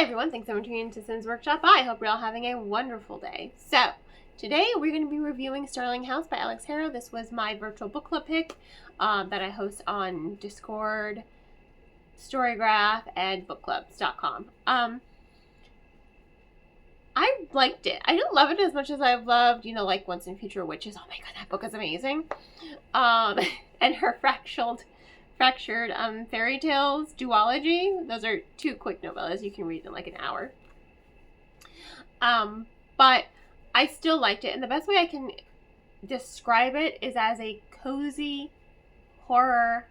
Hi everyone, thanks so much for tuning into Sims Workshop. I hope you're all having a wonderful day. So, today we're going to be reviewing Starling House by Alix Harrow. This was my virtual book club pick that I host on Discord, Storygraph, and bookclubs.com. I liked it. I didn't love it as much as I've loved, like Once and Future Witches. Oh my god, that book is amazing. And her fractured fairy tales duology. Those are two quick novellas you can read in like an hour. But I still liked it, and the best way I can describe it is as a cozy horror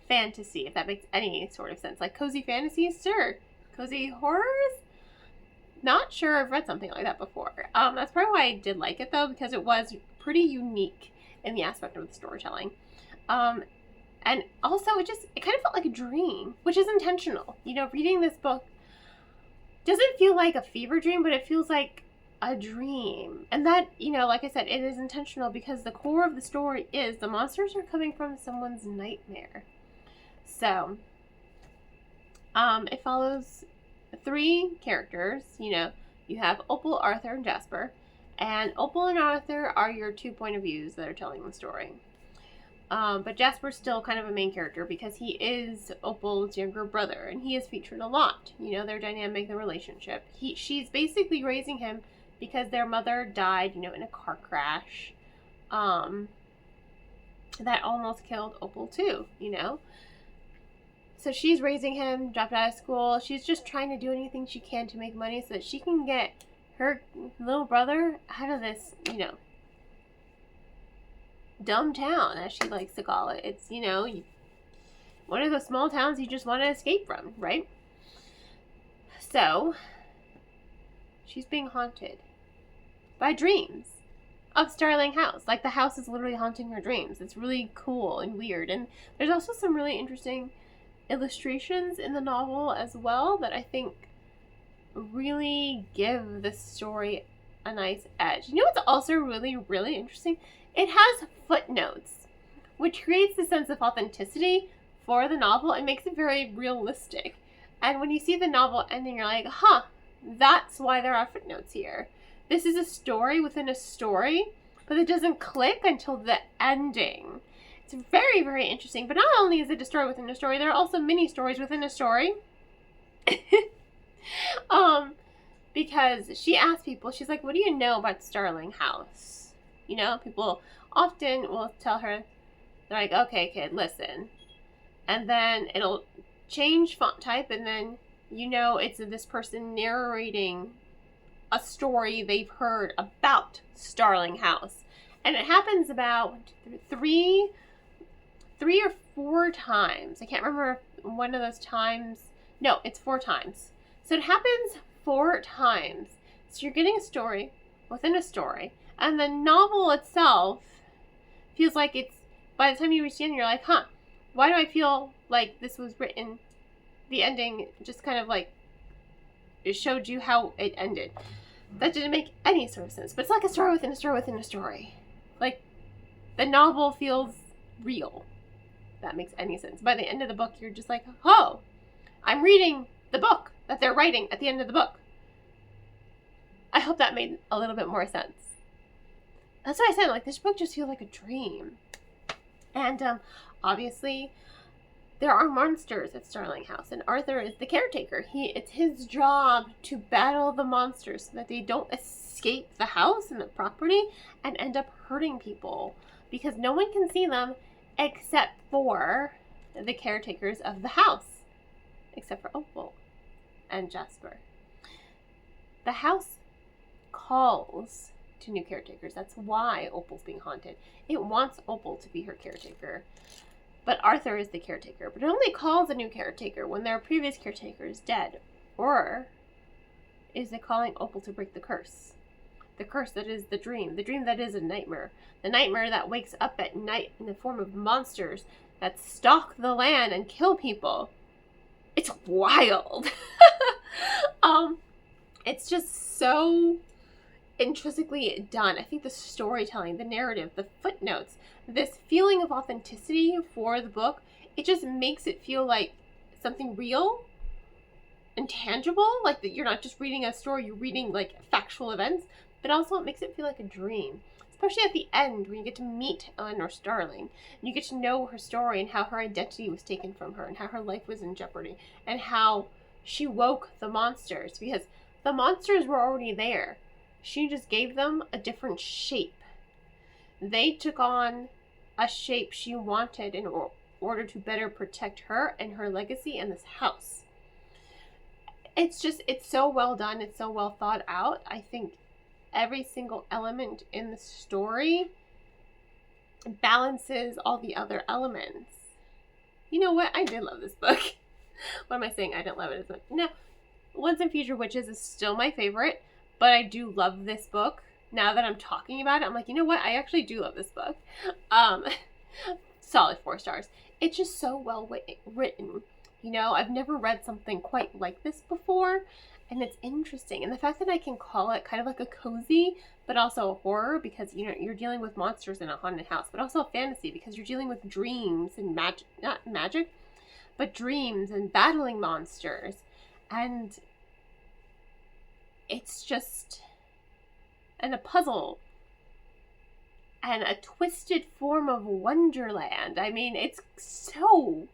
fantasy, if that makes any sort of sense. Like cozy fantasies, sure. Cozy horrors? Not sure I've read something like that before. That's probably why I did like it though, because it was pretty unique in the aspect of the storytelling. And also, it kind of felt like a dream, which is intentional. Reading this book doesn't feel like a fever dream, but it feels like a dream. And that, like I said, it is intentional because the core of the story is the monsters are coming from someone's nightmare. So, it follows three characters. You have Opal, Arthur, and Jasper. And Opal and Arthur are your two point of views that are telling the story. But Jasper's still kind of a main character because he is Opal's younger brother, and he is featured a lot. Their dynamic, their relationship. She's basically raising him because their mother died, in a car crash, that almost killed Opal too, So she's raising him, dropped out of school. She's just trying to do anything she can to make money so that she can get her little brother out of this, dumb town, as she likes to call it. It's, one of those small towns you just want to escape from, right? So, she's being haunted by dreams of Starling House. Like, the house is literally haunting her dreams. It's really cool and weird. And there's also some really interesting illustrations in the novel as well that I think really give the story a nice edge. What's also really, really interesting? It has footnotes, which creates a sense of authenticity for the novel and makes it very realistic. And when you see the novel ending, you're like, huh, that's why there are footnotes here. This is a story within a story, but it doesn't click until the ending. It's very, very interesting. But not only is it a story within a story, there are also mini stories within a story. Because she asked people, she's like, what do you know about Starling House? People often will tell her, they're like, okay, kid, listen. And then it'll change font type, and then, it's this person narrating a story they've heard about Starling House. And it happens about three or four times. I can't remember one of those times. No, it's 4 times. So it happens 4 times. So you're getting a story within a story. And the novel itself feels like it's, by the time you reach the end, you're like, huh, why do I feel like this was written, the ending just kind of like, it showed you how it ended. That didn't make any sort of sense. But it's like a story within a story within a story. Like, the novel feels real. If that makes any sense. By the end of the book, you're just like, oh, I'm reading the book that they're writing at the end of the book. I hope that made a little bit more sense. That's what I said, like, this book just feels like a dream. And, obviously, there are monsters at Starling House, and Arthur is the caretaker. It's his job to battle the monsters so that they don't escape the house and the property and end up hurting people. Because no one can see them except for the caretakers of the house. Except for Opal and Jasper. The house calls to new caretakers. That's why Opal's being haunted. It wants Opal to be her caretaker. But Arthur is the caretaker. But it only calls a new caretaker when their previous caretaker is dead. Or is it calling Opal to break the curse? The curse that is the dream. The dream that is a nightmare. The nightmare that wakes up at night in the form of monsters that stalk the land and kill people. It's wild. It's just so intrinsically done. I think the storytelling, the narrative, the footnotes, this feeling of authenticity for the book, it just makes it feel like something real and intangible, like that you're not just reading a story, you're reading like factual events, but also it makes it feel like a dream. Especially at the end when you get to meet Eleanor Starling and you get to know her story and how her identity was taken from her and how her life was in jeopardy and how she woke the monsters, because the monsters were already there. She just gave them a different shape. They took on a shape she wanted in order to better protect her and her legacy and this house. It's so well done. It's so well thought out. I think every single element in the story balances all the other elements. You know what? I did love this book. What am I saying? I didn't love it as much. No, Once and Future Witches is still my favorite, but I do love this book. Now that I'm talking about it, I'm like, you know what? I actually do love this book. Solid 4 stars. It's just so well written. You know, I've never read something quite like this before, and it's interesting. And the fact that I can call it kind of like a cozy, but also a horror, because, you know, you're dealing with monsters in a haunted house, but also a fantasy because you're dealing with dreams and magic, not magic, but dreams and battling monsters. And it's just, and a puzzle and a twisted form of wonderland. I mean, it's so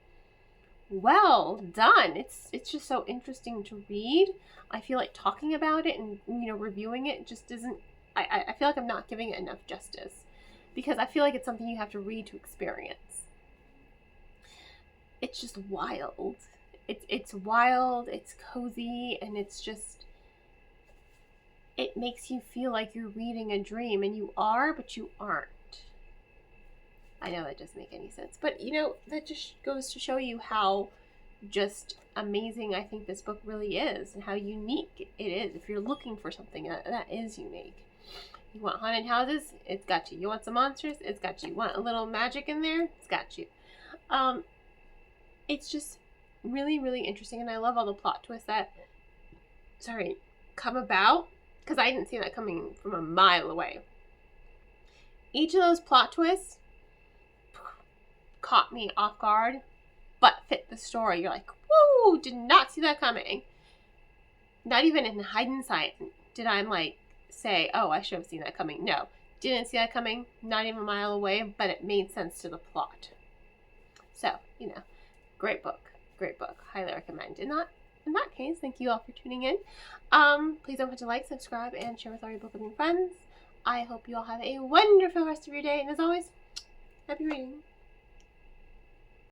well done. It's just so interesting to read. I feel like talking about it and, you know, reviewing it just isn't, I feel like I'm not giving it enough justice, because I feel like it's something you have to read to experience. It's just wild. It's wild, it's cozy, and it's just, it makes you feel like you're reading a dream, and you are, but you aren't. I know that doesn't make any sense, but, you know, that just goes to show you how just amazing I think this book really is, and how unique it is. If you're looking for something that is unique. You want haunted houses? It's got you. You want some monsters? It's got you. You want a little magic in there? It's got you. It's just really, really interesting, and I love all the plot twists that, come about, because I didn't see that coming from a mile away. Each of those plot twists caught me off guard, but fit the story. You're like, woo, did not see that coming. Not even in hindsight did I like say, oh, I should have seen that coming. No, didn't see that coming, not even a mile away, but it made sense to the plot. So, you know, great book, highly recommend. In that case, thank you all for tuning in. Please don't forget to like, subscribe, and share with all your book loving friends. I hope you all have a wonderful rest of your day, and as always, happy reading.